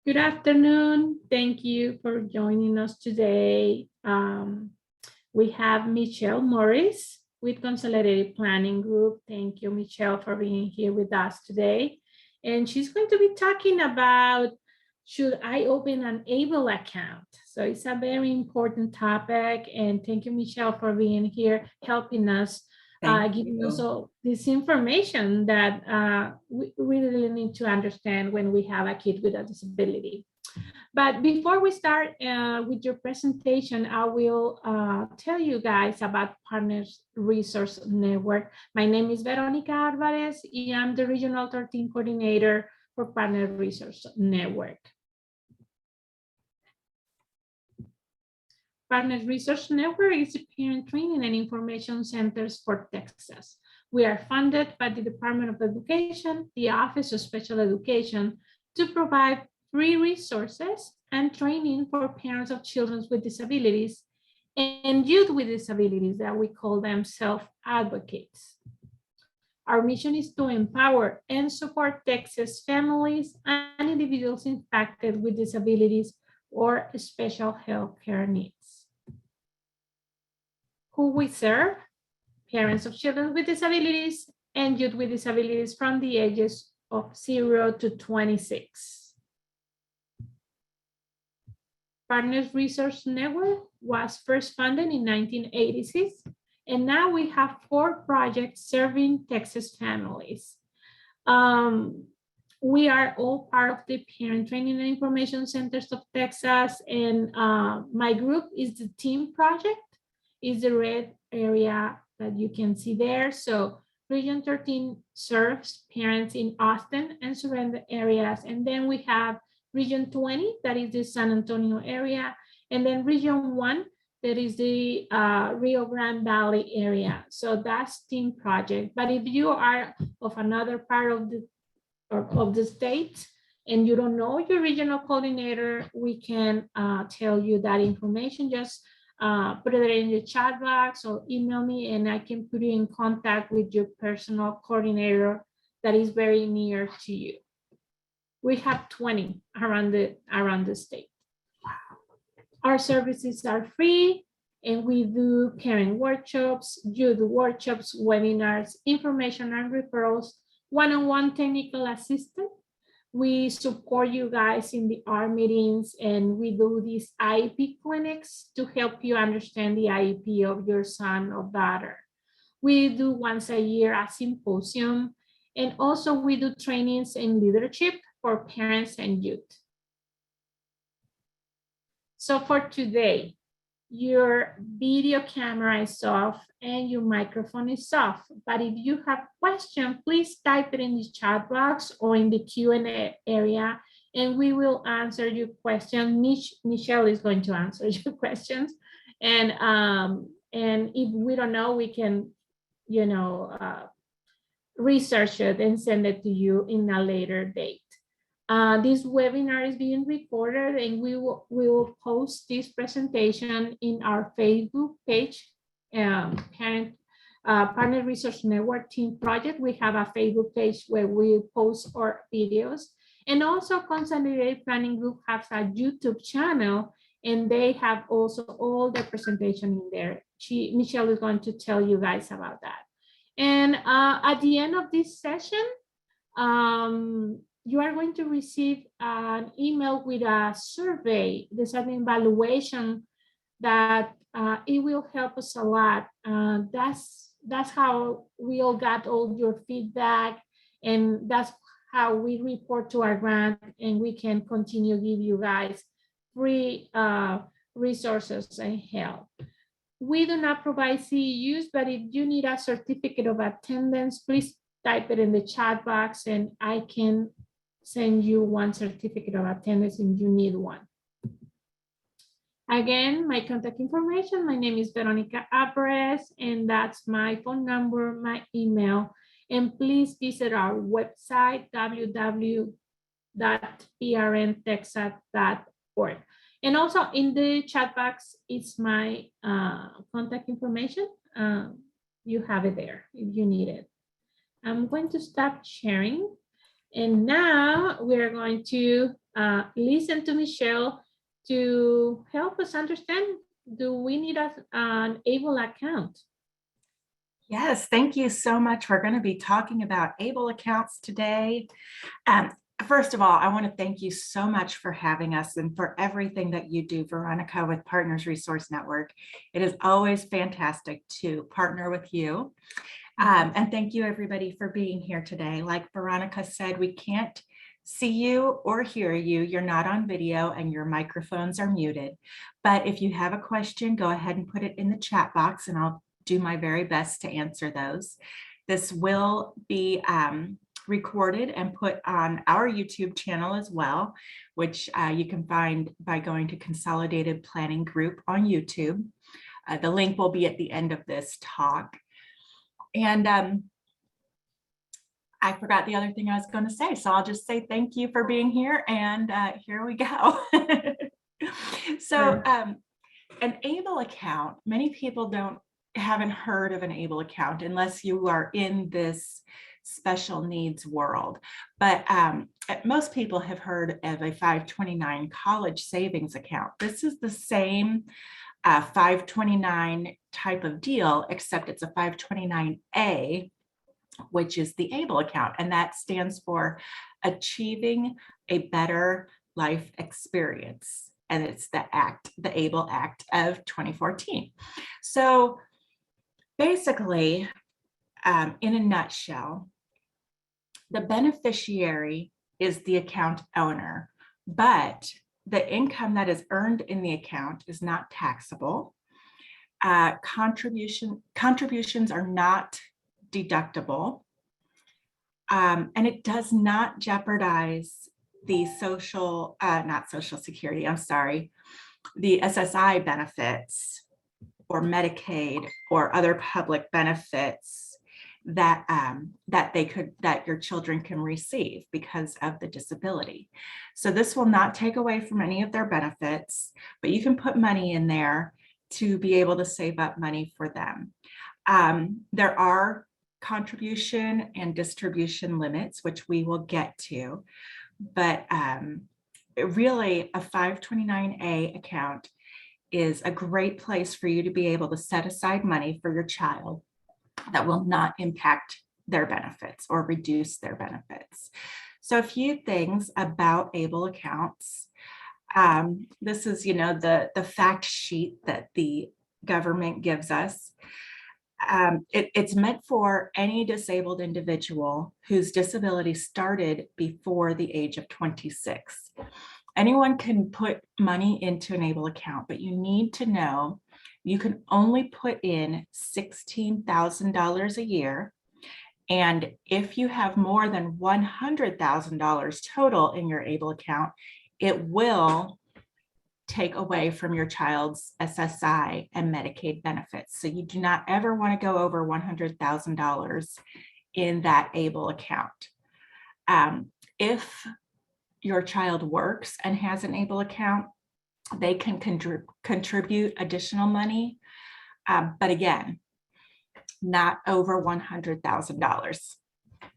Good afternoon. Thank you for joining us today. We have Michelle Morris with Consolidated Planning Group. Thank you, Michelle, for being here with us today. And she's going to be talking about, should I open an ABLE account? So it's a very important topic. And thank you, Michelle, for being here, helping us, giving us all this information that we really need to understand when we have a kid with a disability. But before we start with your presentation, I will tell you guys about Partners Resource Network. My name is Veronica Alvarez, and I'm the Regional 13 Coordinator for Partner Resource Network. Partners Resource Network is a parent training and information centers for Texas. We are funded by the Department of Education, the Office of Special Education, to provide free resources and training for parents of children with disabilities and youth with disabilities that we call them self-advocates. Our mission is to empower and support Texas families and individuals impacted with disabilities or special health care needs. Who we serve? Parents of children with disabilities and youth with disabilities from the ages of 0 to 26. Partners Resource Network was first founded in 1986, and now we have 4 projects serving Texas families. We are all part of the Parent Training and Information Centers of Texas, and my group is the TEAM project, is the red area that you can see there. So Region 13 serves parents in Austin and surrounding areas. And then we have Region 20, that is the San Antonio area. And then Region 1, that is the Rio Grande Valley area. So that's TEAM project. But if you are of another part of the state and you don't know your regional coordinator, we can tell you that information. Just put it in the chat box or email me and I can put you in contact with your personal coordinator that is very near to you. We have 20 around the state. Our services are free and we do parent workshops, youth workshops, webinars, information and referrals, one-on-one technical assistance. We support you guys in the R meetings and we do these IEP clinics to help you understand the IEP of your son or daughter. We do once a year a symposium, and also we do trainings in leadership for parents and youth. So for today, your video camera is off and your microphone is off. But if you have questions, please type it in the chat box or in the Q&A area, and we will answer your question. Michelle is going to answer your questions. And if we don't know, we can, research it and send it to you in a later date. This webinar is being recorded and we will post this presentation in our Facebook page, Partner Resource Network Team Project. We have a Facebook page where we post our videos, and also Consolidated Planning Group has a YouTube channel and they have also all the presentation in there. Michelle is going to tell you guys about that. And at the end of this session, you are going to receive an email with a survey. There's an evaluation that it will help us a lot. That's how we all got all your feedback, and that's how we report to our grant, and we can continue to give you guys free resources and help. We do not provide CEUs, but if you need a certificate of attendance, please type it in the chat box and I can send you one certificate of attendance if you need one. Again, my contact information, my name is Veronica Alvarez, and that's my phone number, my email. And please visit our website, www.prntexas.org. And also in the chat box, it's my contact information. You have it there if you need it. I'm going to stop sharing. And now we're going to listen to Michelle to help us understand, do we need an ABLE account? Yes, thank you so much. We're going to be talking about ABLE accounts today. First of all, I want to thank you so much for having us and for everything that you do, Veronica, with Partners Resource Network. It is always fantastic to partner with you. And thank you, everybody, for being here today. Like Veronica said, we can't see you or hear you. You're not on video and your microphones are muted. But if you have a question, go ahead and put it in the chat box and I'll do my very best to answer those. This will be recorded and put on our YouTube channel as well, which you can find by going to Consolidated Planning Group on YouTube. The link will be at the end of this talk. And I forgot the other thing I was going to say, so I'll just say thank you for being here, and here we go. So an ABLE account, many people haven't heard of an ABLE account unless you are in this special needs world. But most people have heard of a 529 college savings account. This is the same 529 type of deal, except it's a 529A, which is the ABLE account, and that stands for Achieving a Better Life Experience. And it's the ABLE Act of 2014. So basically, in a nutshell, the beneficiary is the account owner, but the income that is earned in the account is not taxable. Contributions are not deductible, and it does not jeopardize the the SSI benefits or Medicaid or other public benefits that your children can receive because of the disability. So this will not take away from any of their benefits, but you can put money in there to be able to save up money for them. There are contribution and distribution limits, which we will get to, but really a 529A account is a great place for you to be able to set aside money for your child that will not impact their benefits or reduce their benefits. So a few things about ABLE accounts. This is, the fact sheet that the government gives us. It's meant for any disabled individual whose disability started before the age of 26. Anyone can put money into an ABLE account, but you need to know you can only put in $16,000 a year. And if you have more than $100,000 total in your ABLE account, it will take away from your child's SSI and Medicaid benefits. So you do not ever want to go over $100,000 in that ABLE account. If your child works and has an ABLE account, they can contribute additional money, but again, not over $100,000.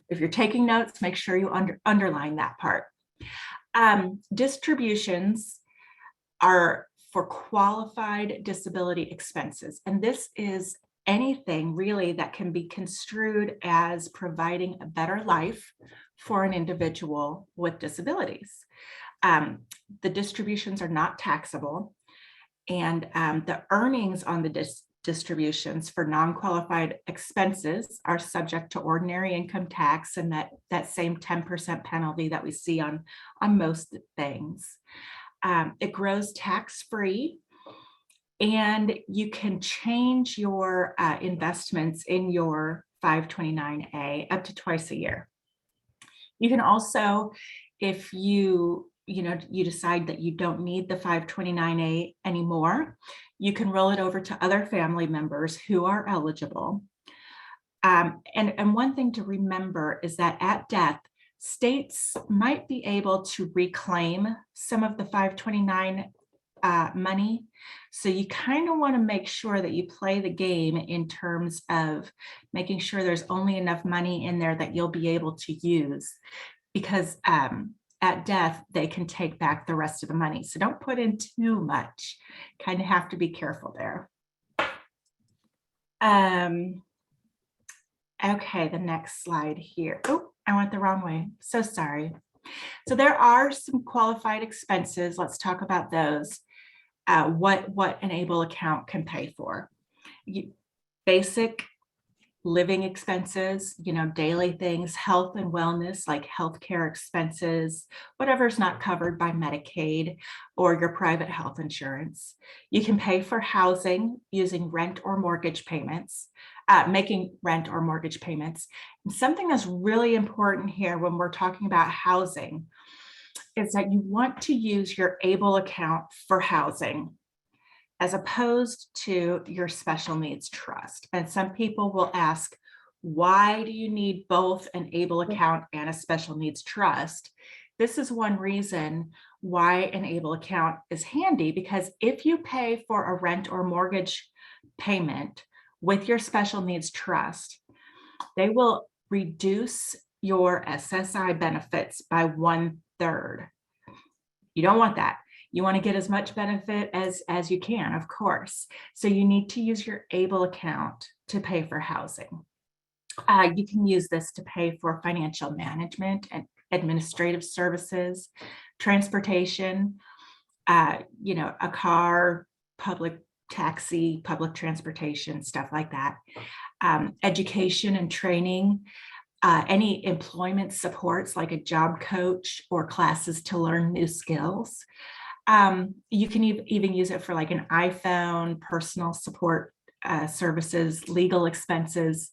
If you're taking notes, make sure you underline that part. Distributions are for qualified disability expenses, and this is anything really that can be construed as providing a better life for an individual with disabilities. The distributions are not taxable, and the earnings on the distributions for non-qualified expenses are subject to ordinary income tax and that same 10% penalty that we see on most things. It grows tax-free, and you can change your investments in your 529A up to twice a year. You can also, if you decide that you don't need the 529A anymore, you can roll it over to other family members who are eligible. And one thing to remember is that at death, states might be able to reclaim some of the 529 money. So you kind of want to make sure that you play the game in terms of making sure there's only enough money in there that you'll be able to use. because at death, they can take back the rest of the money. So don't put in too much. Kind of have to be careful there. Okay, the next slide here. Oh, I went the wrong way. So sorry. So there are some qualified expenses. Let's talk about those. What an ABLE account can pay for. Basic living expenses, daily things, health and wellness, like healthcare expenses, whatever's not covered by Medicaid or your private health insurance. You can pay for housing using rent or mortgage payments, making rent or mortgage payments. And something that's really important here when we're talking about housing is that you want to use your ABLE account for housing as opposed to your special needs trust. And some people will ask, why do you need both an ABLE account and a special needs trust? This is one reason why an ABLE account is handy, because if you pay for a rent or mortgage payment with your special needs trust, they will reduce your SSI benefits by 1/3. You don't want that. You want to get as much benefit as you can, of course. So you need to use your ABLE account to pay for housing. You can use this to pay for financial management and administrative services, transportation, a car, public taxi, public transportation, stuff like that. Education and training, any employment supports like a job coach or classes to learn new skills. You can even use it for like an iPhone, personal support services, legal expenses,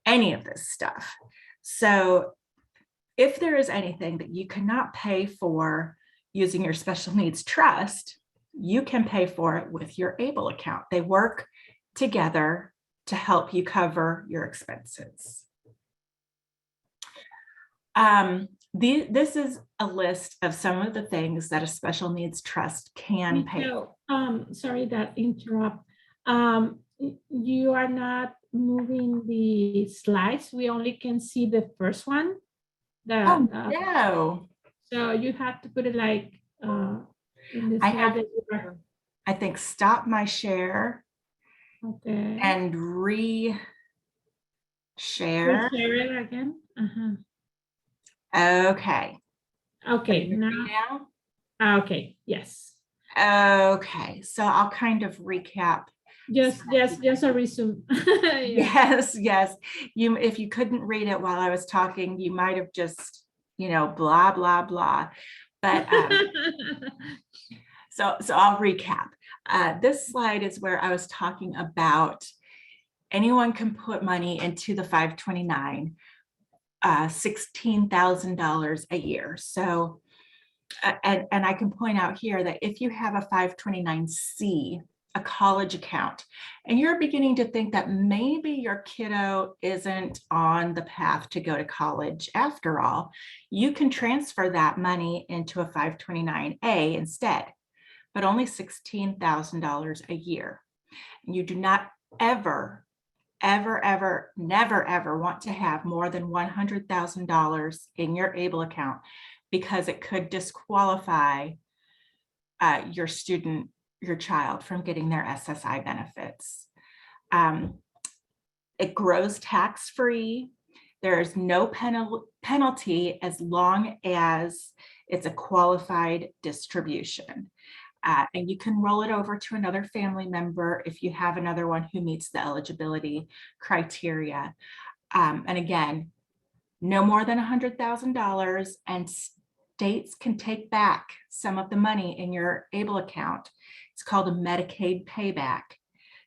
any of this stuff. So if there is anything that you cannot pay for using your special needs trust, you can pay for it with your ABLE account. They work together to help you cover your expenses. This is a list of some of the things that a special needs trust can pay for. Sorry that interrupt. You are not moving the slides. We only can see the first one. No. So you have to put it like in the slide. I think stop my share. Okay. And re-share. Share it again. Okay. Okay. Now. Okay. Yes. Okay. So I'll kind of recap. Just a resume. Yes. If you couldn't read it while I was talking, you might have just, blah, blah, blah. But so I'll recap. This slide is where I was talking about anyone can put money into the 529, $16,000 a year. So, and I can point out here that if you have a 529C, a college account, and you're beginning to think that maybe your kiddo isn't on the path to go to college after all, you can transfer that money into a 529A instead, but only $16,000 a year. And you do not ever, never want to have more than $100,000 in your ABLE account, because it could disqualify your child from getting their SSI benefits. It grows tax-free. There is no penalty as long as it's a qualified distribution. And you can roll it over to another family member if you have another one who meets the eligibility criteria. And again, no more than $100,000, and states can take back some of the money in your ABLE account. It's called a Medicaid payback.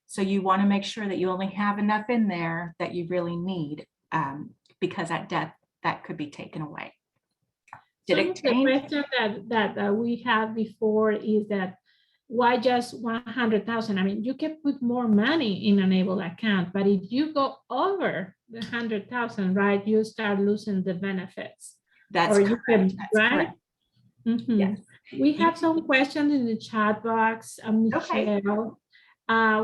So you want to make sure that you only have enough in there that you really need, because at death, that could be taken away. The question that we had before is that why just 100,000? I mean, you can put more money in an ABLE account, but if you go over the 100,000, right, you start losing the benefits. That's correct. Right? Mm-hmm. Yes. We have some questions in the chat box. Michelle,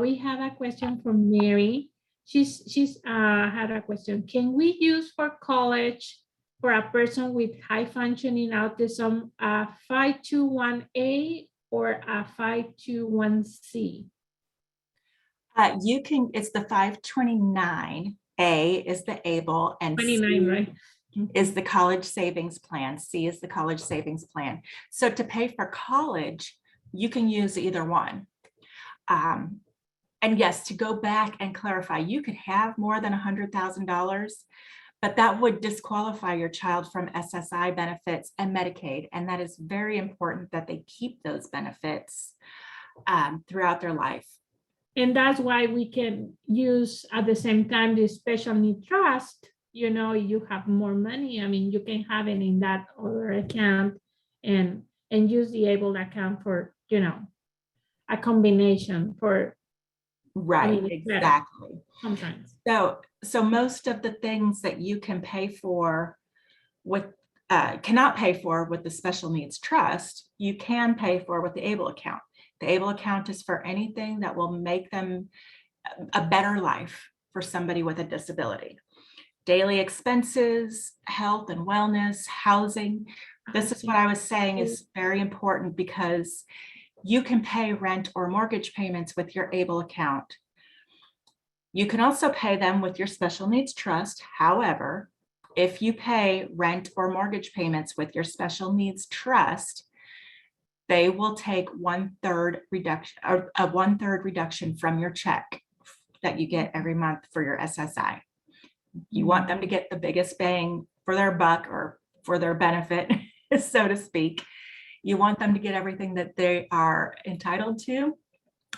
we have a question from Mary. She's had a question. Can we use for college for a person with high functioning autism, a 521A or a 521C? It's the 529. A is the ABLE and 29, C right? is the college savings plan. C is the college savings plan. So to pay for college, you can use either one. And yes, to go back and clarify, you could have more than $100,000, but that would disqualify your child from SSI benefits and Medicaid. And that is very important that they keep those benefits throughout their life. And that's why we can use at the same time the special need trust. You know, you have more money. I mean, you can have it in that other account and use the able account for, you know, a combination for. Right, I mean, exactly. Sometimes. So most of the things that you can pay for with cannot pay for with the special needs trust, you can pay for with the ABLE account. The ABLE account is for anything that will make them a better life for somebody with a disability. Daily expenses, health and wellness, housing. This is what I was saying is very important because you can pay rent or mortgage payments with your ABLE account. You can also pay them with your special needs trust. However, if you pay rent or mortgage payments with your special needs trust, they will take 1/3 reduction or a 1/3 reduction from your check that you get every month for your SSI. You want them to get the biggest bang for their buck or for their benefit, so to speak. You want them to get everything that they are entitled to.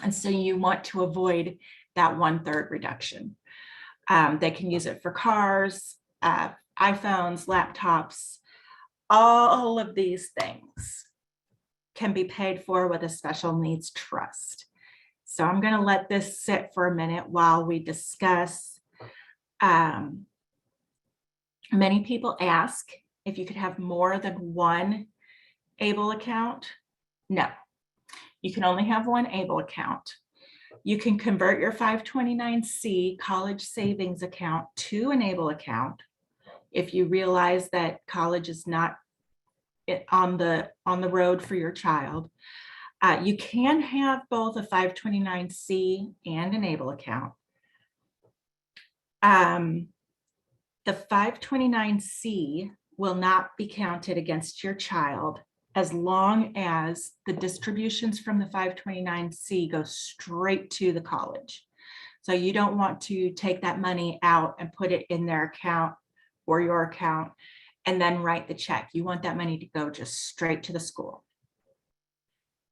And so you want to avoid that 1/3 reduction. They can use it for cars, iPhones, laptops, all of these things can be paid for with a special needs trust. So I'm going to let this sit for a minute while we discuss. Many people ask if you could have more than one ABLE account. No, you can only have one ABLE account. You can convert your 529C college savings account to an ABLE account if you realize that college is not on the road for your child. You can have both a 529C and an ABLE account. The 529C will not be counted against your child as long as the distributions from the 529C go straight to the college. So you don't want to take that money out and put it in their account or your account and then write the check. You want that money to go just straight to the school.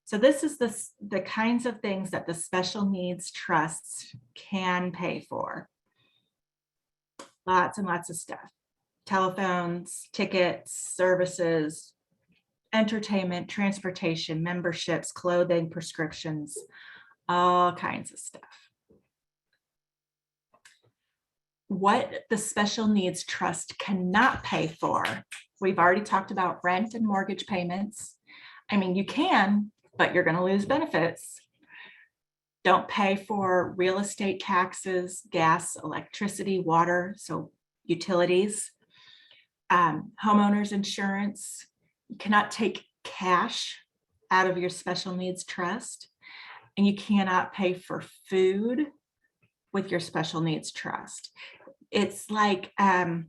So this is the kinds of things that the special needs trusts can pay for. Lots and lots of stuff. Telephones, tickets, services, entertainment, transportation, memberships, clothing, prescriptions, all kinds of stuff. What the special needs trust cannot pay for, we've already talked about rent and mortgage payments. I mean, you can, but you're going to lose benefits. Don't pay for real estate taxes, gas, electricity, water, so utilities, homeowners insurance. You cannot take cash out of your special needs trust, and you cannot pay for food with your special needs trust. It's like the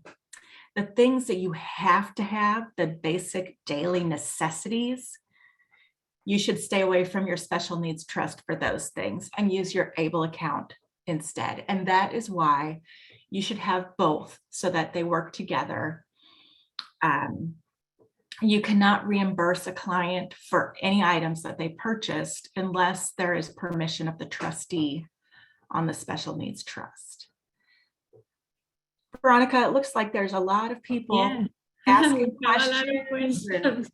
things that you have to have, the basic daily necessities, you should stay away from your special needs trust for those things and use your ABLE account instead. And that is why you should have both so that they work together. You cannot reimburse a client for any items that they purchased unless there is permission of the trustee on the special needs trust. Veronica, it looks like there's a lot of people asking questions.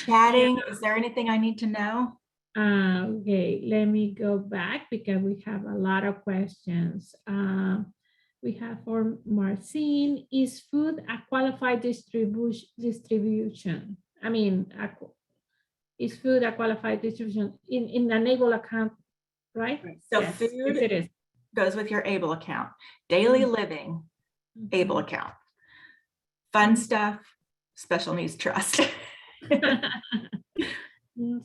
Chatting. Is there anything I need to know? Okay, let me go back because we have a lot of questions. We have for Marcin, is food a qualified distribution? I mean, is food a qualified distribution in an ABLE account, right? So yes, food it is. Goes with your ABLE account. Daily living, ABLE account. Fun stuff, special needs trust.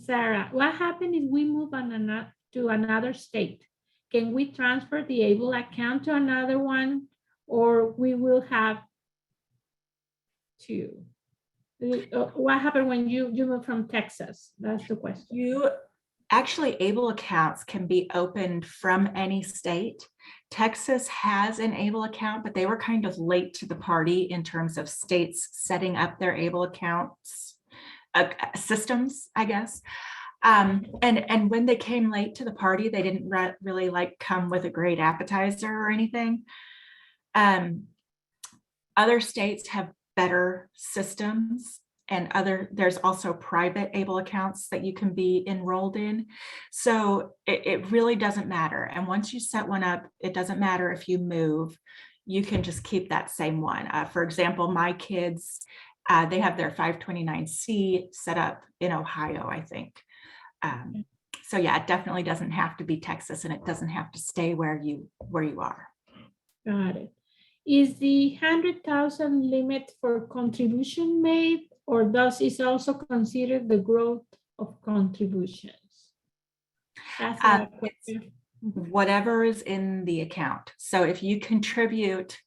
Sarah, what happens if we move to another state? Can we transfer the ABLE account to another one, or we will have to? What happened when you move from Texas? That's the question. You actually, ABLE accounts can be opened from any state. Texas has an ABLE account, but they were kind of late to the party in terms of states setting up their ABLE accounts systems, I guess. And when they came late to the party, they didn't really like come with a great appetizer or anything. Other states have better systems, and there's also private ABLE accounts that you can be enrolled in. So it really doesn't matter. And once you set one up, it doesn't matter if you move, you can just keep that same one. For example, my kids, they have their 529C set up in Ohio, I think. So yeah, it definitely doesn't have to be Texas, and it doesn't have to stay where you are. Got it. Is the 100,000 limit for contribution made, or does it also consider the growth of contributions? That's whatever is in the account. So if you contribute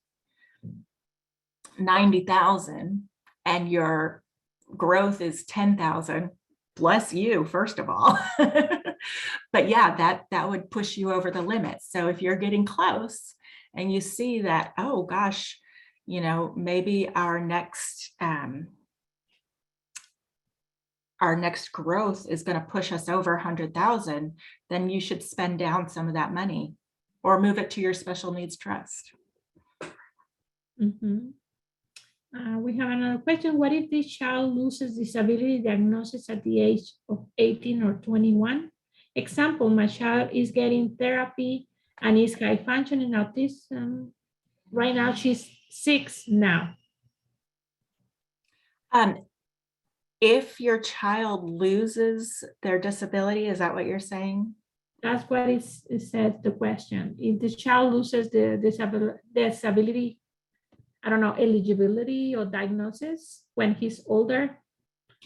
90,000 and your growth is 10,000, bless you, first of all. But yeah, that would push you over the limit. So if you're getting close and you see that, oh gosh, maybe our next growth is going to push us over 100,000, then you should spend down some of that money or move it to your special needs trust. Mm-hmm. We have another question. What if the child loses disability diagnosis at the age of 18 or 21? Example, my child is getting therapy and is high functioning autism. Right now, she's 6 now. If your child loses their disability, is that what you're saying? That's what it says, the question. If the child loses the disability, I don't know, eligibility or diagnosis when he's older,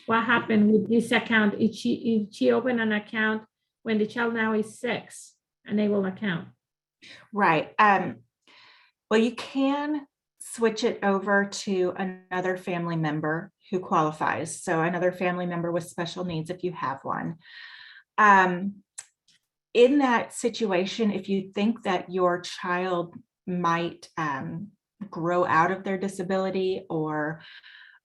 what happened with this account? If she opened an account when the child now is 6, an ABLE account? Right. Well, you can switch it over to another family member who qualifies. So another family member with special needs, if you have one. In that situation, if you think that your child might grow out of their disability or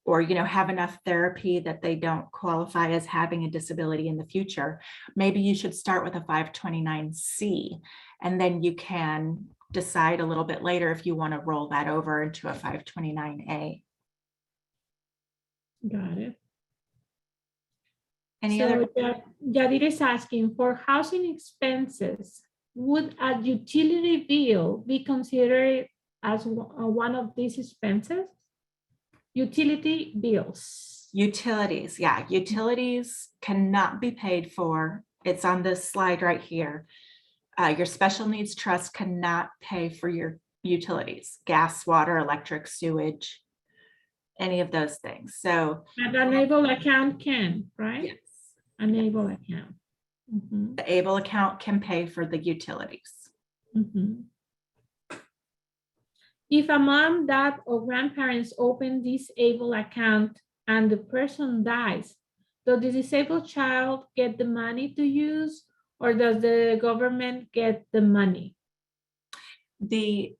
have enough therapy that they don't qualify as having a disability in the future, maybe you should start with a 529C, and then you can decide a little bit later if you want to roll that over into a 529A. Got it. Other? Yadir is asking, for housing expenses, would a utility bill be considered as one of these expenses? Utility bills. Utilities, yeah. Utilities cannot be paid for. It's on this slide right here. Your special needs trust cannot pay for your utilities, gas, water, electric, sewage, any of those things. So an ABLE account can, right? Yes. An ABLE account. Mm-hmm. The ABLE account can pay for the utilities. Mm-hmm. If a mom, dad, or grandparents open this ABLE account and the person dies, does the disabled child get the money to use, or does the government get the money? The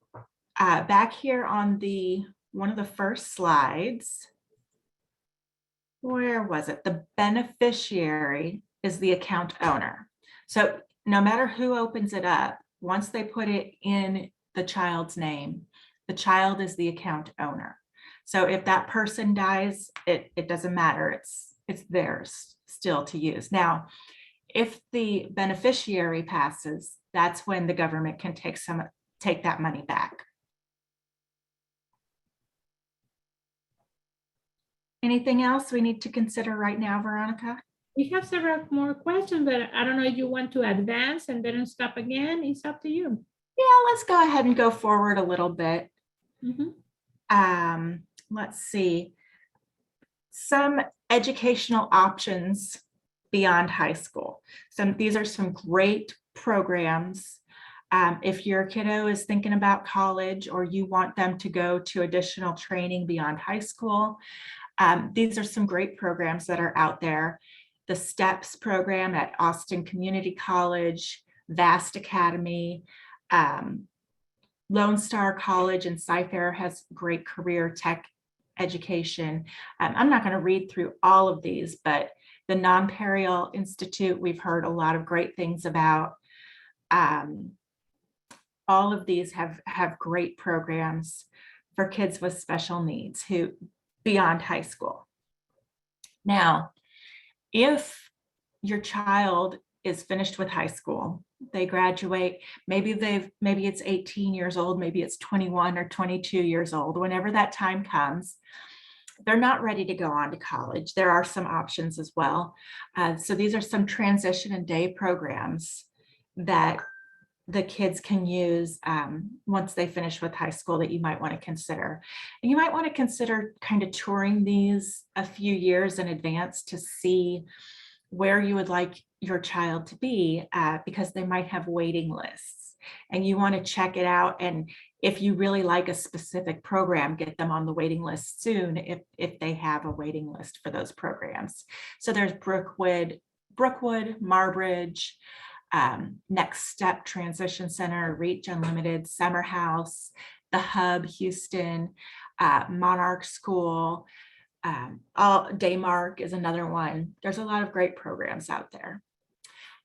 back here on one of the first slides, where was it? The beneficiary is the account owner. So no matter who opens it up, once they put it in the child's name, the child is the account owner. So if that person dies, it doesn't matter. It's theirs still to use. Now, if the beneficiary passes, that's when the government can take that money back. Anything else we need to consider right now, Veronica? We have several more questions, but I don't know if you want to advance and then stop again. It's up to you. Yeah, let's go ahead and go forward a little bit. Mm-hmm. let's see, some educational options beyond high school. These are some great programs. If your kiddo is thinking about college or you want them to go to additional training beyond high school, these are some great programs that are out there. The STEPS program at Austin Community College, Vast Academy, Lone Star College and Cy-Fair has great career tech education. I'm not going to read through all of these, but the Non-Perio Institute, we've heard a lot of great things about. All of these have great programs for kids with special needs who beyond high school. Now, if your child is finished with high school, they graduate, maybe it's 18 years old, maybe it's 21 or 22 years old, whenever that time comes, they're not ready to go on to college. There are some options as well. So these are some transition and day programs that the kids can use once they finish with high school that you might want to consider. And you might want to consider kind of touring these a few years in advance to see where you would like your child to be, because they might have waiting lists and you want to check it out. And if you really like a specific program, get them on the waiting list soon if they have a waiting list for those programs. So there's Brookwood, Marbridge, Next Step Transition Center, Reach Unlimited, Summer House, The Hub, Houston, Monarch School, Daymark is another one. There's a lot of great programs out there.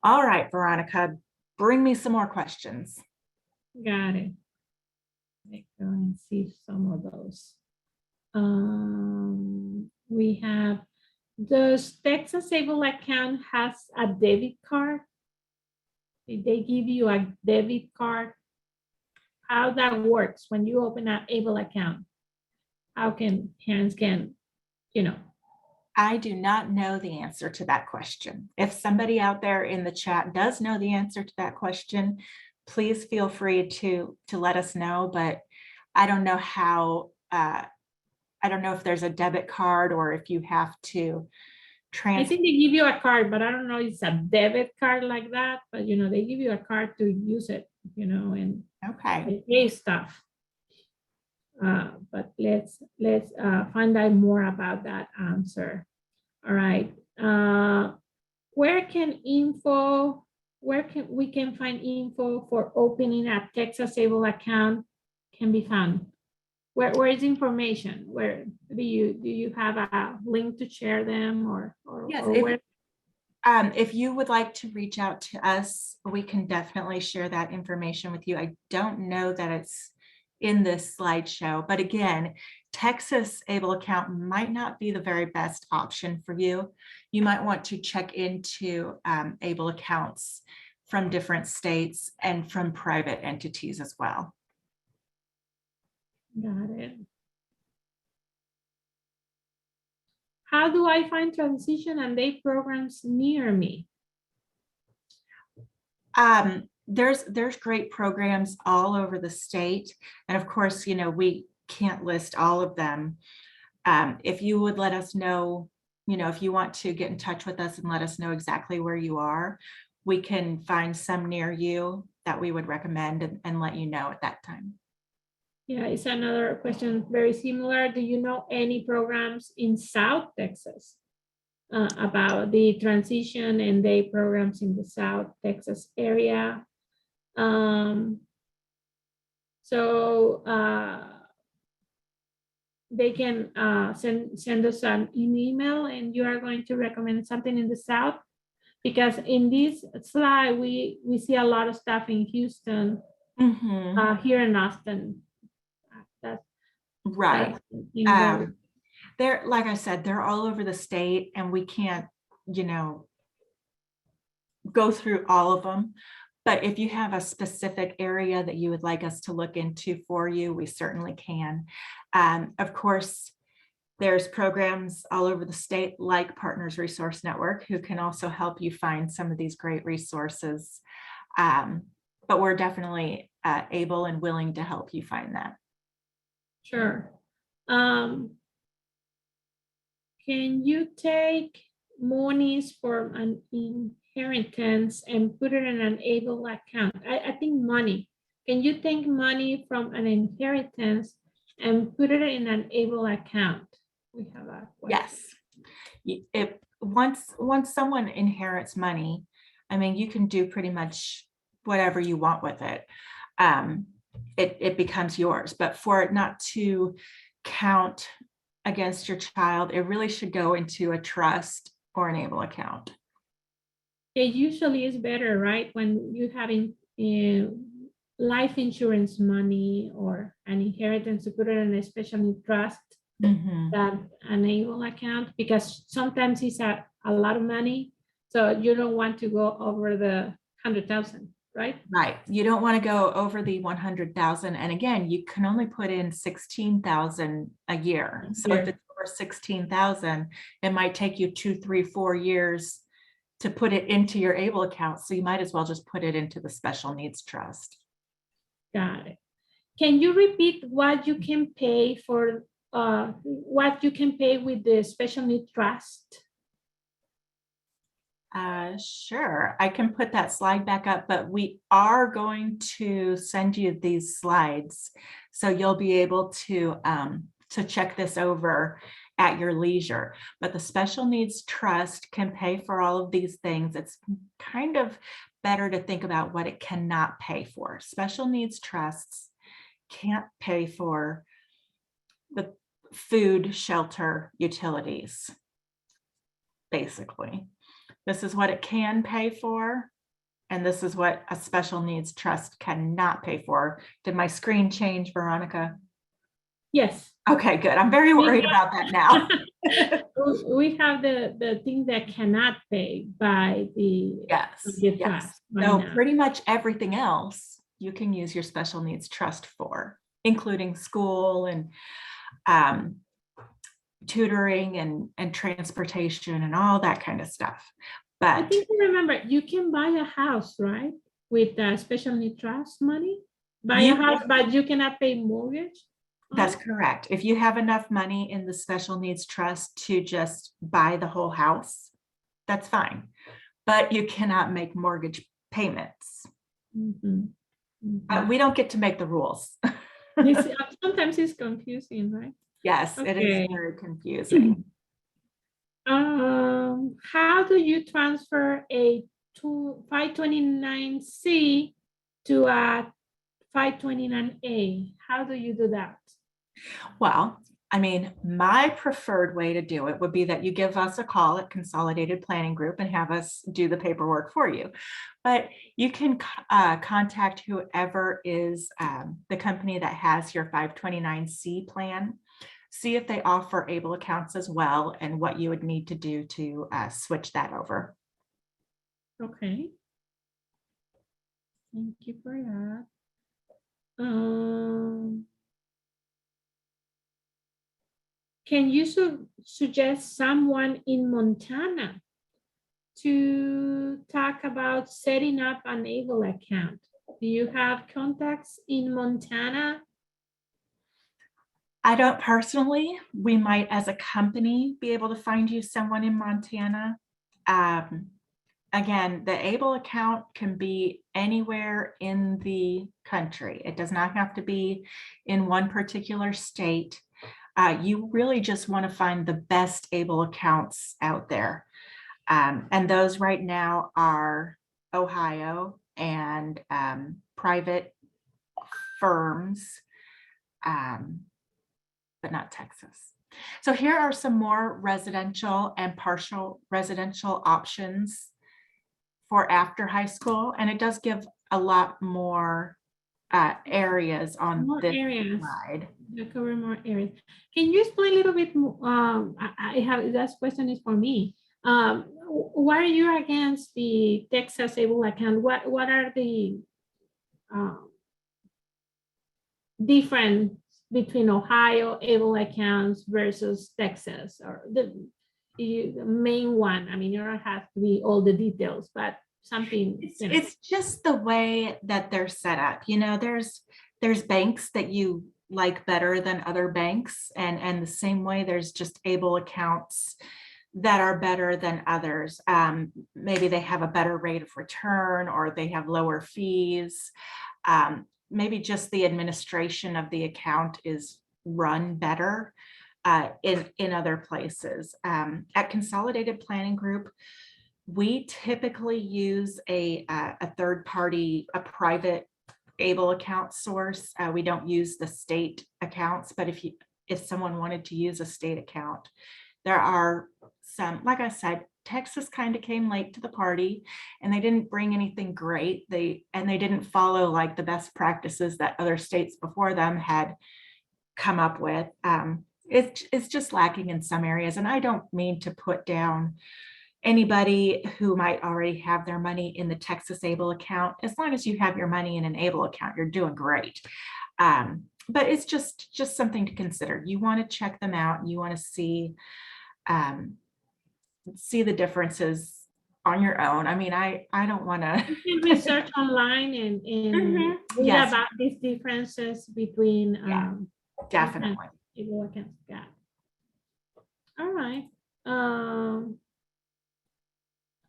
All right, Veronica, bring me some more questions. Got it. Let's go and see some of those. We have, does Texas Able account has a debit card? Did they give you a debit card? How that works when you open an Able account? How can parents I do not know the answer to that question. If somebody out there in the chat does know the answer to that question, please feel free to let us know, but I don't know how, I don't know if there's a debit card or if you have to I think they give you a card, but I don't know if it's a debit card like that, but they give you a card to use it, and okay, pay stuff. But let's find out more about that answer. All right. Where can we find info for opening a Texas Able account can be found? Where is information? Where do you have a link to share them or yes, or where? If you would like to reach out to us, we can definitely share that information with you. I don't know that it's in this slideshow, but again, Texas Able account might not be the very best option for you. You might want to check into Able accounts from different states and from private entities as well. Got it. How do I find transition and day programs near me? There's great programs all over the state. And of course, we can't list all of them. If you would let us know, if you want to get in touch with us and let us know exactly where you are, we can find some near you that we would recommend and let you know at that time. Yeah, it's another question very similar. Do you know any programs in South Texas about the transition and day programs in the South Texas area? So they can send us an email and you are going to recommend something in the South, because in this slide we see a lot of stuff in Houston, here in Austin. Right. They're, like I said, they're all over the state and we can't, go through all of them. But if you have a specific area that you would like us to look into for you, we certainly can. Of course, there's programs all over the state like Partners Resource Network who can also help you find some of these great resources. But we're definitely able and willing to help you find that. Sure. Can you take monies from an inheritance and put it in an able account? I think money. Can you take money from an inheritance and put it in an able account? We have a question. Yes. If once someone inherits money, I mean, you can do pretty much whatever you want with it. It becomes yours, but for it not to count against your child, it really should go into a trust or an able account. It usually is better, right? When you having life insurance money or an inheritance to put it in a special need trust Mhm. than an able account, because sometimes it's a lot of money. So you don't want to go over the 100,000, right? Right. You don't want to go over the 100,000. And again, you can only put in 16,000 a year. So if Year. it's over 16,000, it might take you 2, 3, 4 years to put it into your able account. So you might as well just put it into the special needs trust. Got it. Can you repeat what you can pay for, what you can pay with the special need trust? Sure, I can put that slide back up, but we are going to send you these slides. So you'll be able to check this over at your leisure. But the special needs trust can pay for all of these things. It's kind of better to think about what it cannot pay for. Special needs trusts can't pay for the food, shelter, utilities, basically. This is what it can pay for, and this is what a special needs trust cannot pay for. Did my screen change, Veronica? Yes. Okay, good. I'm very worried about that now. We have the thing that cannot pay by the Yes, the yes. trust right So now. pretty much everything else you can use your special needs trust for, including school and tutoring and transportation and all that kind of stuff. I But think I remember you can buy a house, right? With special need trust money. Buy a you house, but you cannot pay mortgage. on That's it? correct. If you have enough money in the special needs trust to just buy the whole house, that's fine. But you cannot make mortgage payments. Mhm. Mhm. We don't get to make the rules. Sometimes it's confusing, right? Yes, it is Okay. very confusing. How do you transfer a 529C to a 529A? How do you do that? Well, I mean, my preferred way to do it would be that you give us a call at Consolidated Planning Group and have us do the paperwork for you. But you can contact whoever is the company that has your 529C plan. See if they offer able accounts as well and what you would need to do to switch that over. Okay. Thank you for that. Can you suggest someone in Montana to talk about setting up an able account? Do you have contacts in Montana? I don't personally. We might, as a company, be able to find you someone in Montana. Again, the able account can be anywhere in the country. It does not have to be in one particular state. You really just want to find the best able accounts out there. And those right now are Ohio and private firms, but not Texas. So here are some more residential and partial residential options for after high school, and it does give a lot more areas on More this areas. slide. You cover more areas. Can you explain a little bit more? I have, that question is for me. Why are you against the Texas able account? What are the difference between Ohio able accounts versus Texas, or the main one? I mean, you don't have to be all the details, but something. It's just the way that they're set up. You know, there's banks that you like better than other banks. And the same way there's just able accounts that are better than others. Maybe they have a better rate of return or they have lower fees. Maybe just the administration of the account is run better in other places. At Consolidated Planning Group, we typically use a third party, a private able account source. We don't use the state accounts, but if someone wanted to use a state account, there are some, like I said, Texas kind of came late to the party and they didn't bring anything great. They didn't follow like the best practices that other states before them had come up with. It's just lacking in some areas. And I don't mean to put down anybody who might already have their money in the Texas Able account. As long as you have your money in an Able account, you're doing great. But it's just something to consider. You want to check them out. You want to see the differences on your own. I mean, I don't want to. You can research online and read Yes. about these differences between Yeah, definitely. able accounts. Yeah. All right.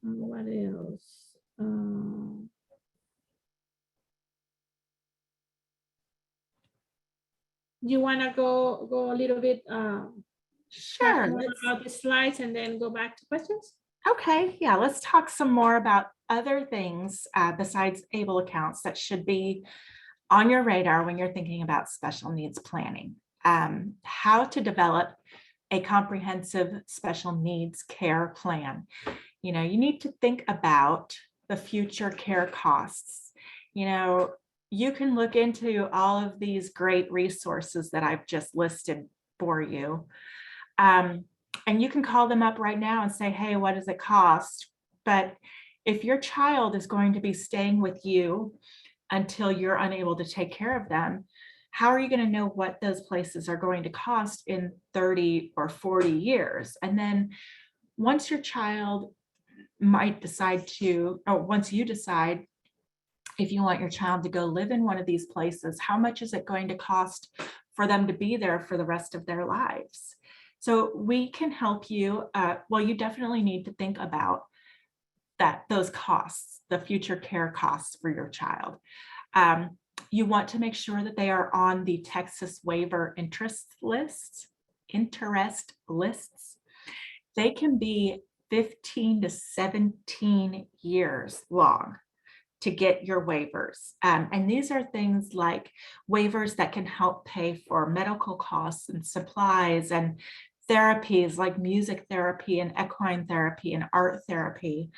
What else? You want to go a little bit Sure. more about the slides and then go back to questions? Okay, yeah, let's talk some more about other things besides able accounts that should be on your radar when you're thinking about special needs planning. How to develop a comprehensive special needs care plan. You know, you need to think about the future care costs. You know, you can look into all of these great resources that I've just listed for you. And you can call them up right now and say, hey, what does it cost? But if your child is going to be staying with you until you're unable to take care of them, how are you going to know what those places are going to cost in 30 or 40 years? And then once your child might decide to, or once you decide if you want your child to go live in one of these places, how much is it going to cost for them to be there for the rest of their lives? So we can help you. Well, you definitely need to think about those costs, the future care costs for your child. You want to make sure that they are on the Texas waiver interest lists. They can be 15 to 17 years long to get your waivers. And these are things like waivers that can help pay for medical costs and supplies and therapies like music therapy and equine therapy and art therapy.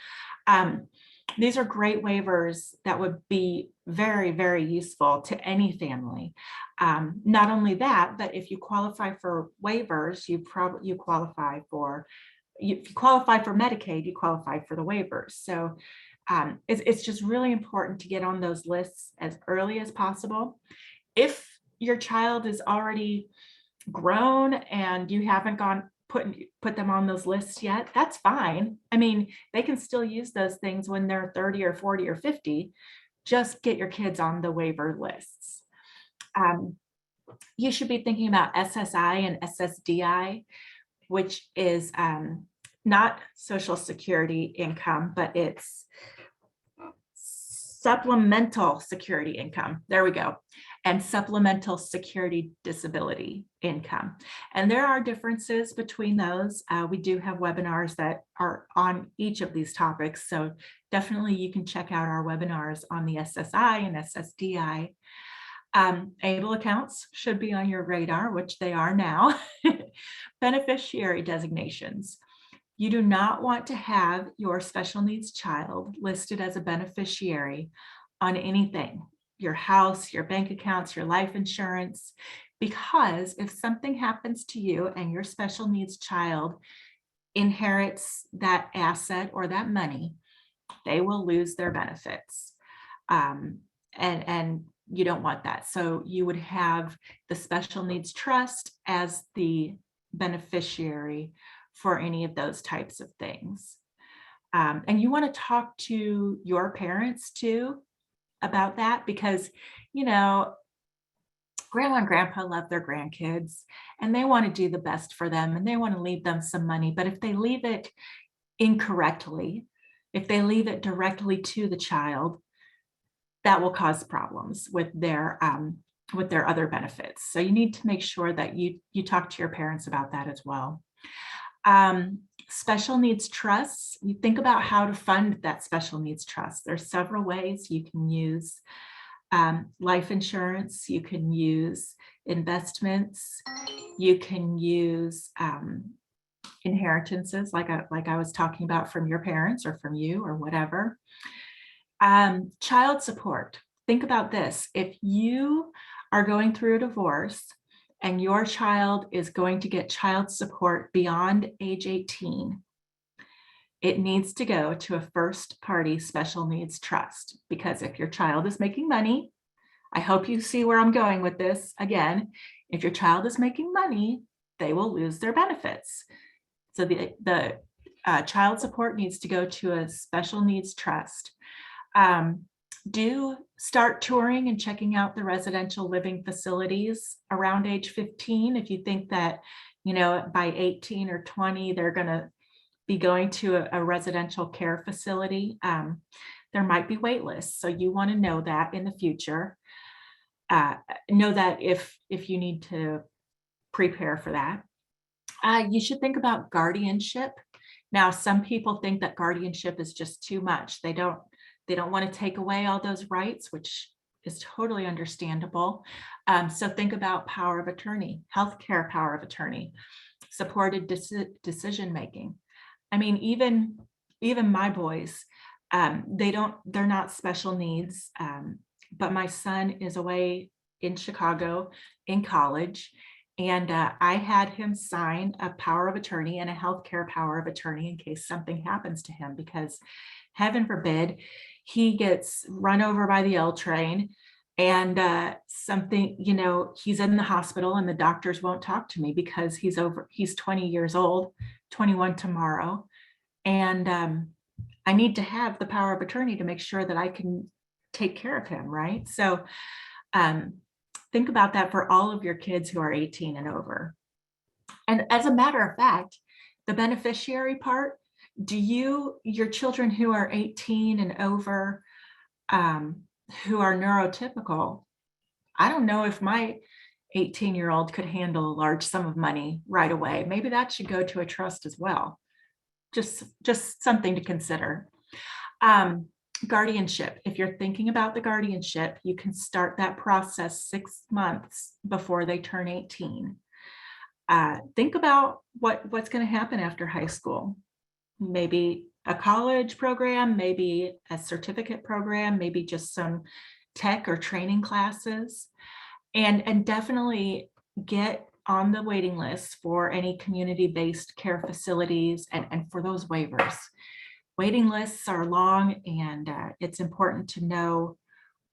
These are great waivers that would be very, very useful to any family. Not only that, but if you qualify for waivers, you qualify for, if you qualify for Medicaid, you qualify for the waivers. So it's just really important to get on those lists as early as possible. If your child is already grown and you haven't put them on those lists yet, that's fine. I mean, they can still use those things when they're 30 or 40 or 50. Just get your kids on the waiver lists. You should be thinking about SSI and SSDI, which is not Social Security income, but it's supplemental security income. There we go. And supplemental security disability income. And there are differences between those. We do have webinars that are on each of these topics. So definitely you can check out our webinars on the SSI and SSDI. Able accounts should be on your radar, which they are now. Beneficiary designations. You do not want to have your special needs child listed as a beneficiary on anything, your house, your bank accounts, your life insurance, because if something happens to you and your special needs child inherits that asset or that money, they will lose their benefits. And you don't want that. So you would have the special needs trust as the beneficiary for any of those types of things. And you want to talk to your parents too about that, because, you know, grandma and grandpa love their grandkids and they want to do the best for them and they want to leave them some money. But if they leave it incorrectly, if they leave it directly to the child, that will cause problems with their other benefits. So you need to make sure that you talk to your parents about that as well. Special needs trusts, you think about how to fund that special needs trust. There's several ways you can use life insurance, you can use investments, you can use inheritances like I was talking about from your parents or from you or whatever. Child support. Think about this. If you are going through a divorce and your child is going to get child support beyond age 18, it needs to go to a first party special needs trust, because if your child is making money, I hope you see where I'm going with this. Again, if your child is making money, they will lose their benefits. So the child support needs to go to a special needs trust. Do start touring and checking out the residential living facilities around age 15. If you think that, by 18 or 20, they're going to be going to a residential care facility, there might be wait lists. So you want to know that in the future. Know that if you need to prepare for that. You should think about guardianship. Now, some people think that guardianship is just too much. They don't want to take away all those rights, which is totally understandable. So think about power of attorney, healthcare power of attorney, supported decision making. I mean, even my boys, they're not special needs, but my son is away in Chicago in college. And I had him sign a power of attorney and a healthcare power of attorney in case something happens to him, because heaven forbid he gets run over by the L train and something, he's in the hospital and the doctors won't talk to me because he's 20 years old, 21 tomorrow. And I need to have the power of attorney to make sure that I can take care of him, right? So think about that for all of your kids who are 18 and over. And as a matter of fact, the beneficiary part, your children who are 18 and over, who are neurotypical, I don't know if my 18-year-old could handle a large sum of money right away. Maybe that should go to a trust as well. Just something to consider. Guardianship. If you're thinking about the guardianship, you can start that process 6 months before they turn 18. Think about what's going to happen after high school. Maybe a college program, maybe a certificate program, maybe just some tech or training classes, and definitely get on the waiting list for any community-based care facilities and for those waivers. Waiting lists are long, and it's important to know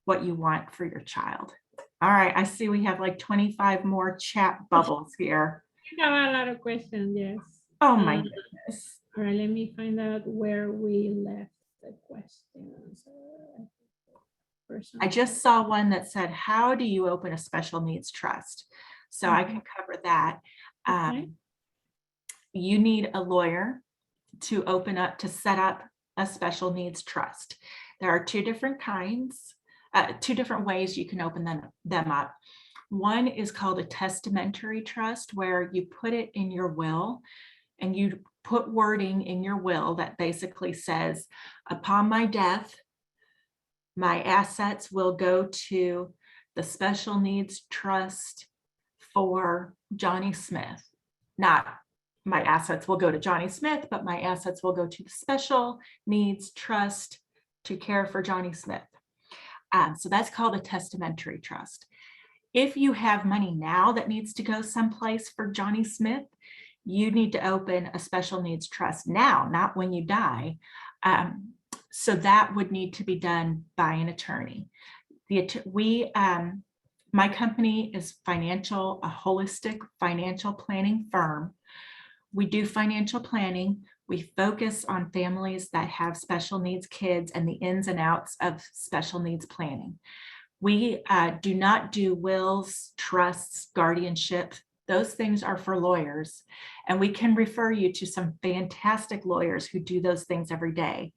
what you want for your child. All right, I see we have like 25 more chat bubbles here. We have a lot of questions, yes. Oh my goodness. All right, let me find out where we left the questions. I just saw one that said, how do you open a special needs trust? So I can cover that. Okay. You need a lawyer to set up a special needs trust. There are two different kinds, two different ways you can open them up. One is called a testamentary trust, where you put it in your will and you put wording in your will that basically says, upon my death, my assets will go to the special needs trust for Johnny Smith. Not my assets will go to Johnny Smith, but my assets will go to the special needs trust to care for Johnny Smith. So that's called a testamentary trust. If you have money now that needs to go someplace for Johnny Smith, you need to open a special needs trust now, not when you die. So that would need to be done by an attorney. My company is a holistic financial planning firm. We do financial planning. We focus on families that have special needs kids and the ins and outs of special needs planning. We do not do wills, trusts, guardianship. Those things are for lawyers. And we can refer you to some fantastic lawyers who do those things every day.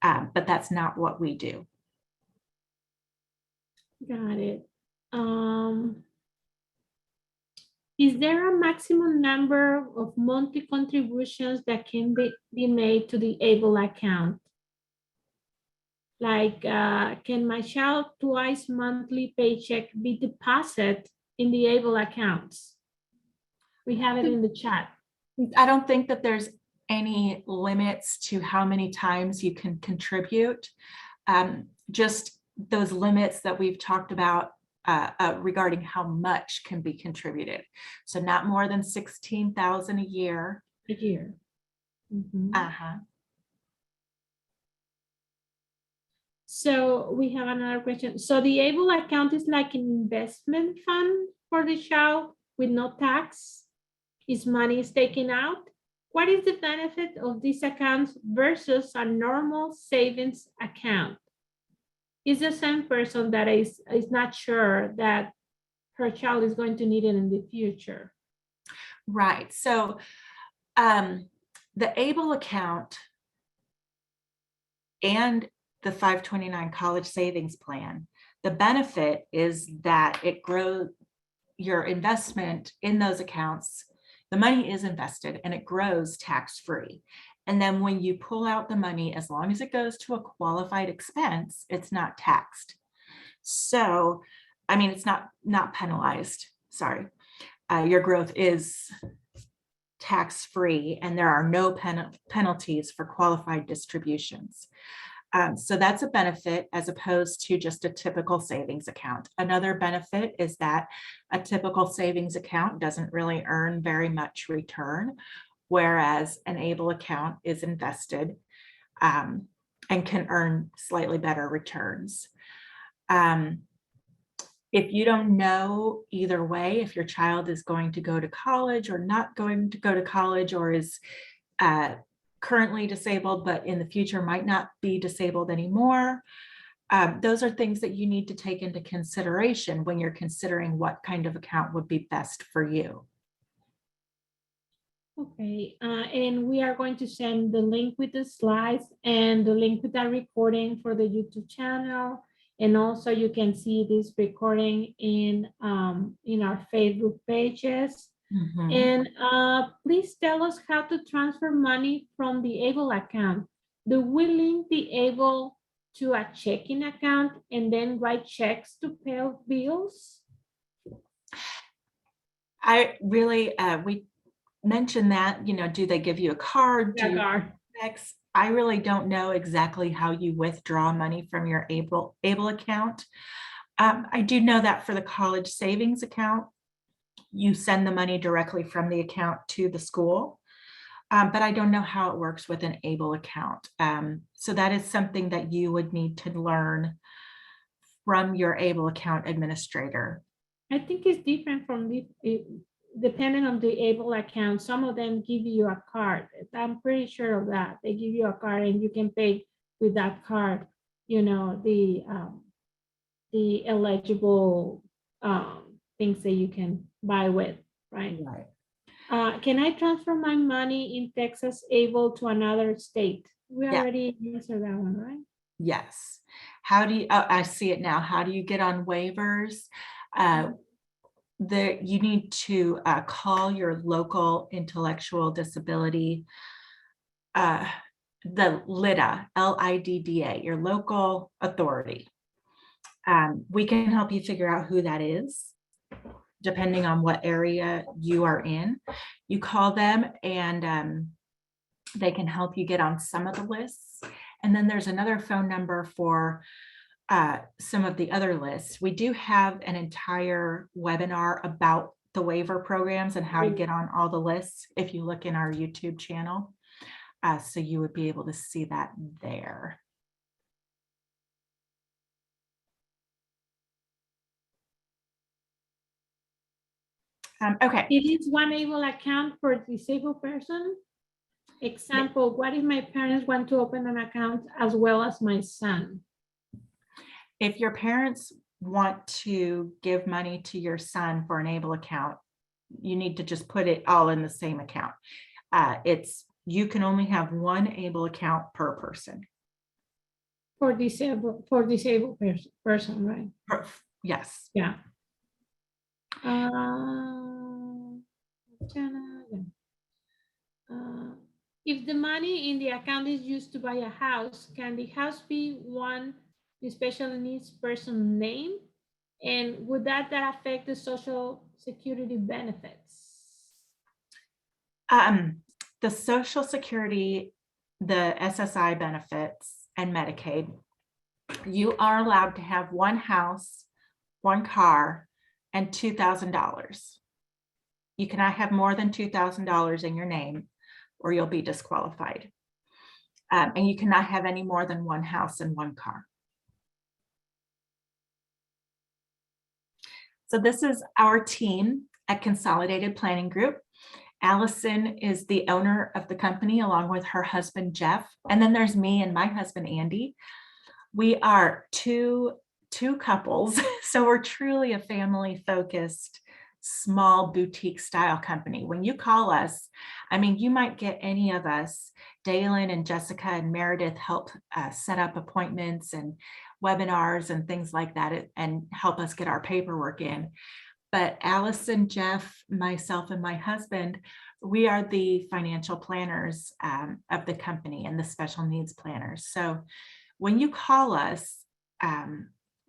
But that's not what we do. Got it. Is there a maximum number of monthly contributions that can be made to the ABLE account? Like, can my child twice monthly paycheck be deposited in the ABLE accounts? We have it in the chat. I don't think that there's any limits to how many times you can contribute. Just those limits that we've talked about regarding how much can be contributed. So not more than 16,000 a year. A year. Mhm. So we have another question. So the ABLE account is like an investment fund for the child with no tax. His money is taken out. What is the benefit of this account versus a normal savings account? Is the same person that is not sure that her child is going to need it in the future. Right. So the ABLE account and the 529 college savings plan, the benefit is that it grows your investment in those accounts. The money is invested and it grows tax-free. And then when you pull out the money, as long as it goes to a qualified expense, it's not taxed. So, I mean, it's not penalized, sorry. Your growth is tax-free and there are no penalties for qualified distributions. So that's a benefit as opposed to just a typical savings account. Another benefit is that a typical savings account doesn't really earn very much return, whereas an ABLE account is invested and can earn slightly better returns. If you don't know either way, if your child is going to go to college or not going to go to college, or is currently disabled, but in the future might not be disabled anymore, those are things that you need to take into consideration when you're considering what kind of account would be best for you. Okay, and we are going to send the link with the slides and the link with that recording for the YouTube channel. And also you can see this recording in our Facebook pages. Mm-hmm. And please tell us how to transfer money from the ABLE account. Do we link the ABLE to a checking account and then write checks to pay bills? I really, we mentioned that, do they give you a card? Do card. Checks? I really don't know exactly how you withdraw money from your ABLE account. I do know that for the college savings account, you send the money directly from the account to the school, but I don't know how it works with an ABLE account. So that is something that you would need to learn from your ABLE account administrator. I think it's different from depending on the ABLE account. Some of them give you a card. I'm pretty sure of that. They give you a card and you can pay with that card, the eligible things that you can buy with, right? Right. Can I transfer my money in Texas ABLE to another state? We already answered that one, right? Yes. How do you, I see it now. How do you get on waivers? You need to call your local intellectual disability, the LIDDA, L-I-D-D-A, your local authority. We can help you figure out who that is, depending on what area you are in. You call them and they can help you get on some of the lists. And then there's another phone number for some of the other lists. We do have an entire webinar about the waiver programs and how to get on all the lists if you look in our YouTube channel. So you would be able to see that there. Okay. It is one ABLE account for a disabled person. Example, what if my parents want to open an account as well as my son? If your parents want to give money to your son for an ABLE account, you need to just put it all in the same account. You can only have one ABLE account per person. For disabled person, right? Yes. Yeah. If the money in the account is used to buy a house, can the house be the special needs person name? And would that affect the Social Security benefits? The Social Security, the SSI benefits, and Medicaid, you are allowed to have one house, one car, and $2,000. You cannot have more than $2,000 in your name, or you'll be disqualified. And you cannot have any more than one house and one car. So this is our team at Consolidated Planning Group. Allison is the owner of the company along with her husband, Jeff. And then there's me and my husband, Andy. We are two couples. So we're truly a family-focused, small boutique style company. When you call us, I mean, you might get any of us. Dalen and Jessica and Meredith help set up appointments and webinars and things like that and help us get our paperwork in. But Allison, Jeff, myself, and my husband, we are the financial planners of the company and the special needs planners. So when you call us,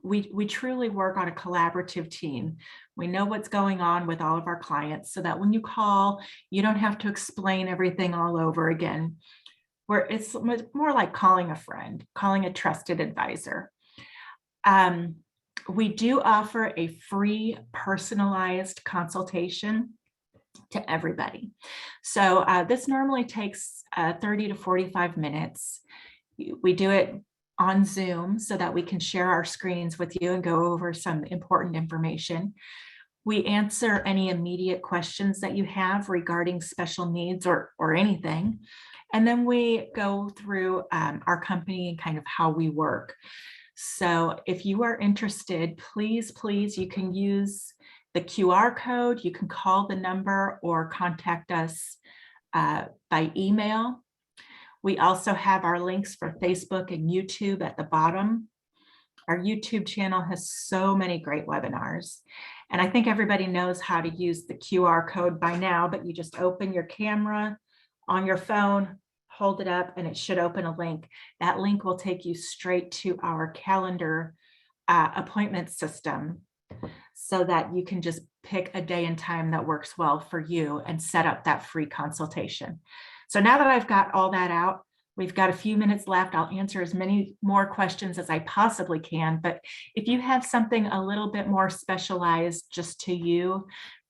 we truly work on a collaborative team. We know what's going on with all of our clients so that when you call, you don't have to explain everything all over again. It's more like calling a friend, calling a trusted advisor. We do offer a free personalized consultation to everybody. So this normally takes 30 to 45 minutes. We do it on Zoom so that we can share our screens with you and go over some important information. We answer any immediate questions that you have regarding special needs or anything. And then we go through our company and kind of how we work. So if you are interested, please, you can use the QR code. You can call the number or contact us by email. We also have our links for Facebook and YouTube at the bottom. Our YouTube channel has so many great webinars. And I think everybody knows how to use the QR code by now, but you just open your camera on your phone, hold it up, and it should open a link. That link will take you straight to our calendar appointment system so that you can just pick a day and time that works well for you and set up that free consultation. So now that I've got all that out, we've got a few minutes left. I'll answer as many more questions as I possibly can, but if you have something a little bit more specialized just to you,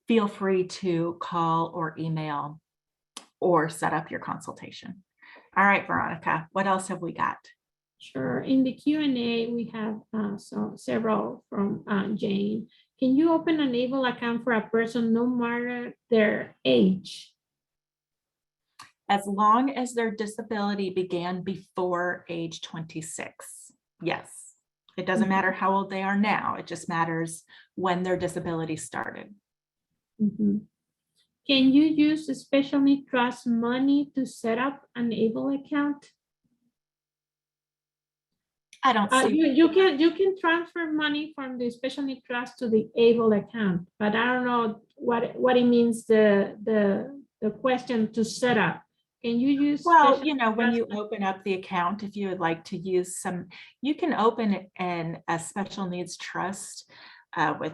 feel free to call or email or set up your consultation. All right, Veronica, what else have we got? Sure. In the Q&A, we have several from Jane. Can you open an ABLE account for a person no matter their age? As long as their disability began before age 26, yes. It doesn't matter how old they are now. It just matters when their disability started. Can you use the special need trust money to set up an ABLE account? I don't see. You can transfer money from the special need trust to the ABLE account, but I don't know what it means the question to set up. Can you use? Well, you know, when you open up the account, if you would like to use some, you can open a special needs trust with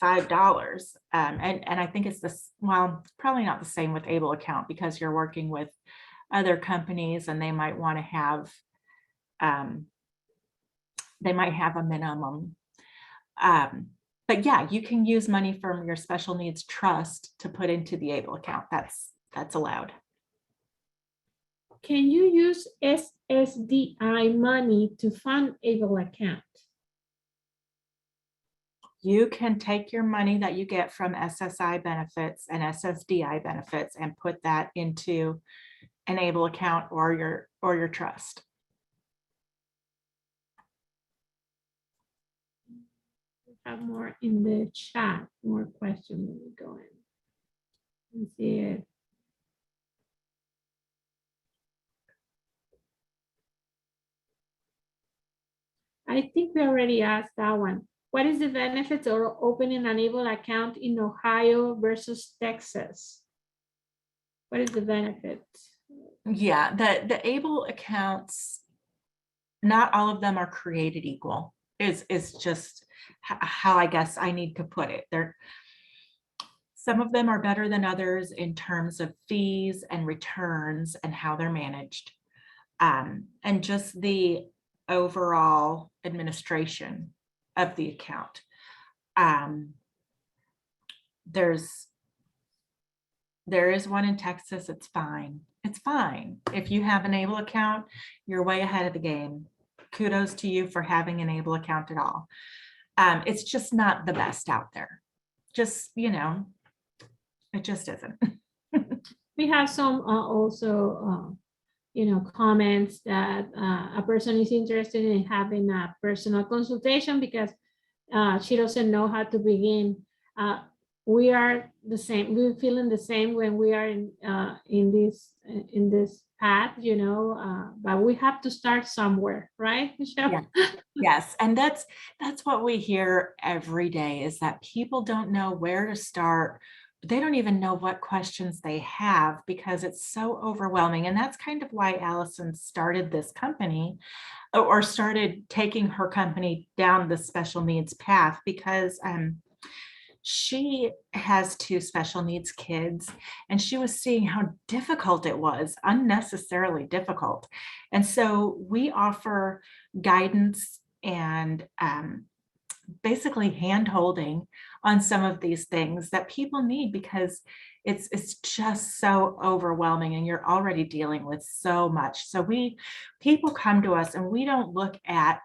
$5. And I think it's this, well, probably not the same with ABLE account because you're working with other companies and they might want to have, they might have a minimum. But yeah, you can use money from your special needs trust to put into the ABLE account. That's allowed. Can you use SSDI money to fund ABLE account? You can take your money that you get from SSI benefits and SSDI benefits and put that into an ABLE account or your trust. have more in the chat, more questions. Let me go in and see it. I think we already asked that one. What is the benefits of opening an able account in Ohio versus Texas? What is the benefit? Yeah, the able accounts, not all of them are created equal, is just how I guess I need to put it. Some of them are better than others in terms of fees and returns and how they're managed. And just the overall administration of the account. There is one in Texas. It's fine. It's fine. If you have an able account, you're way ahead of the game. Kudos to you for having an able account at all. It's just not the best out there. Just, it just isn't. We have some also, comments that a person is interested in having a personal consultation because she doesn't know how to begin. We are the same. We're feeling the same when we are in this path, but we have to start somewhere, right, Michelle? Yeah. Yes, and that's what we hear every day, is that people don't know where to start. They don't even know what questions they have because it's so overwhelming. And that's kind of why Allison started this company, or started taking her company down the special needs path, because she has 2 special needs kids, and she was seeing how difficult it was, unnecessarily difficult. And so we offer guidance and basically hand-holding on some of these things that people need, because it's just so overwhelming and you're already dealing with so much. So people come to us and we don't look at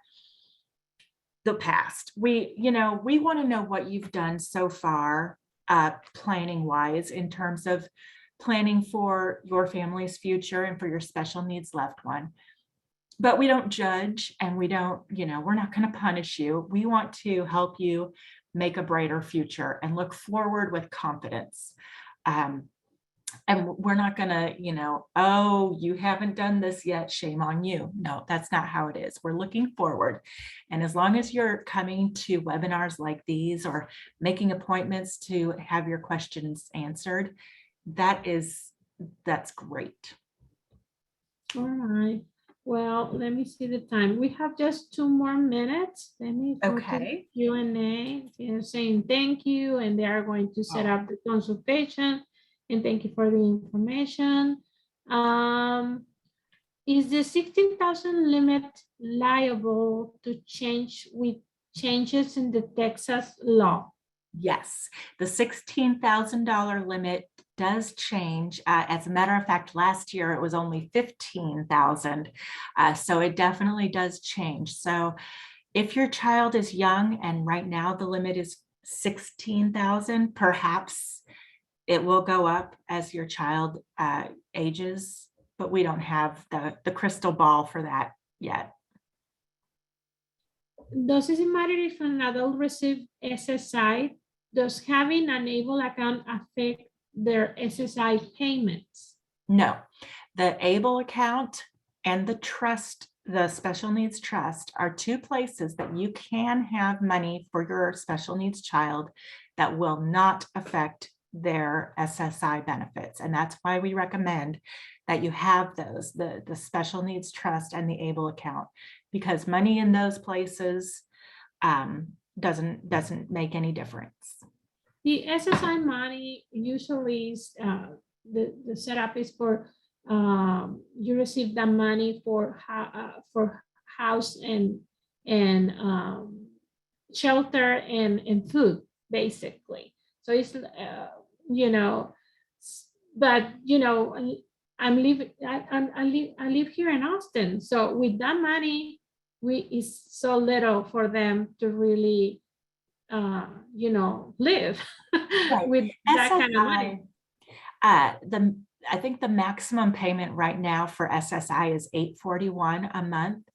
the past. We want to know what you've done so far, planning wise, in terms of planning for your family's future and for your special needs loved one. But we don't judge, and we don't, we're not going to punish you. We want to help you make a brighter future and look forward with confidence. And we're not going to, oh, you haven't done this yet, shame on you. No, that's not how it is. We're looking forward. And as long as you're coming to webinars like these or making appointments to have your questions answered, that's great. All right. Well, let me see the time. We have just 2 more minutes. Let me go to Q&A. They're saying thank you, and they are going to set up the consultation. And thank you for the information. Is the 16,000 limit liable to change with changes in the Texas law? Yes, the $16,000 limit does change. As a matter of fact, last year it was only 15,000. So it definitely does change. So if your child is young and right now the limit is 16,000, perhaps it will go up as your child ages, but we don't have the crystal ball for that yet. Does it matter if an adult receives SSI? Does having an able account affect their SSI payments? No, the able account and the trust, the special needs trust, are 2 places that you can have money for your special needs child that will not affect their SSI benefits. And that's why we recommend that you have those, the special needs trust and the able account, because money in those places doesn't make any difference. The SSI money usually is the setup is for you receive the money for house and shelter and food, basically. So it's but I live here in Austin, so with that money, it's so little for them to really live with that kind of money. I think the maximum payment right now for SSI is $841 a month.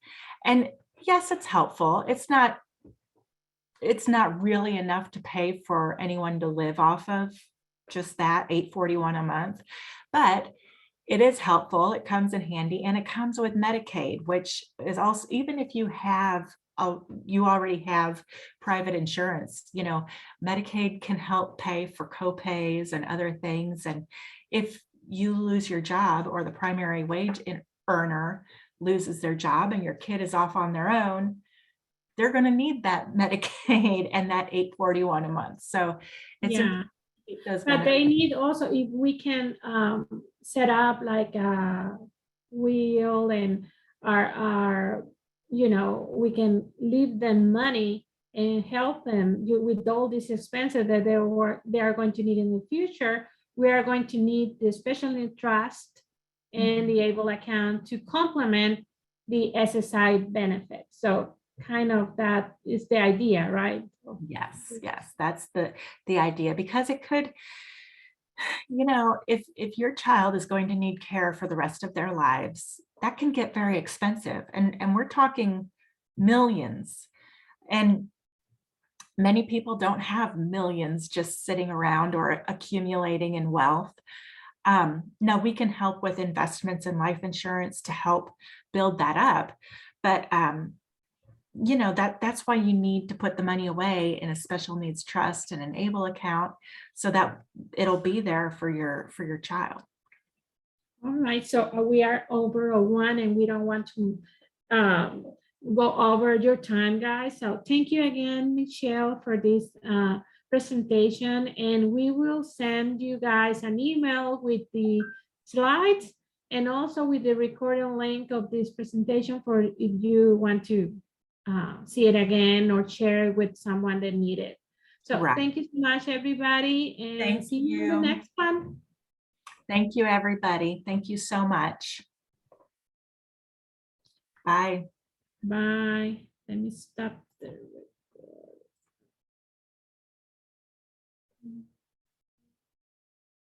And yes, it's helpful. It's not it's not really enough to pay for anyone to live off of, just that $841 a month. But it is helpful. It comes in handy, and it comes with Medicaid, which is also, even if you have you already have private insurance, you know, Medicaid can help pay for co-pays and other things. And if you lose your job, or the primary wage earner loses their job and your kid is off on their own, they're going to need that Medicaid and that $841 a month. So it's Yeah. those But they benefits. need also, if we can set up like a wheel and our, you know, we can leave them money and help them with all these expenses that they are going to need in the future. We are going to need the special need trust and the able account to complement the SSI benefit. So kind of that is the idea, right? Yes, yes, that's the idea, because it could, you know, if your child is going to need care for the rest of their lives, that can get very expensive, and we're talking millions. And many people don't have millions just sitting around or accumulating in wealth. Now we can help with investments in life insurance to help build that up, but you know, that's why you need to put the money away in a special needs trust and an ABLE account, so that it'll be there for your child. All right, so we are over a one, and we don't want to go over your time, guys. So thank you again, Michelle, for this presentation, and we will send you guys an email with the slides and also with the recording link of this presentation for if you want to see it again or share it with someone that need it. So Right. thank you so much, everybody, and Thank see you in the you. next one. Thank you, everybody. Thank you so much. Bye. Bye. Let me stop the record.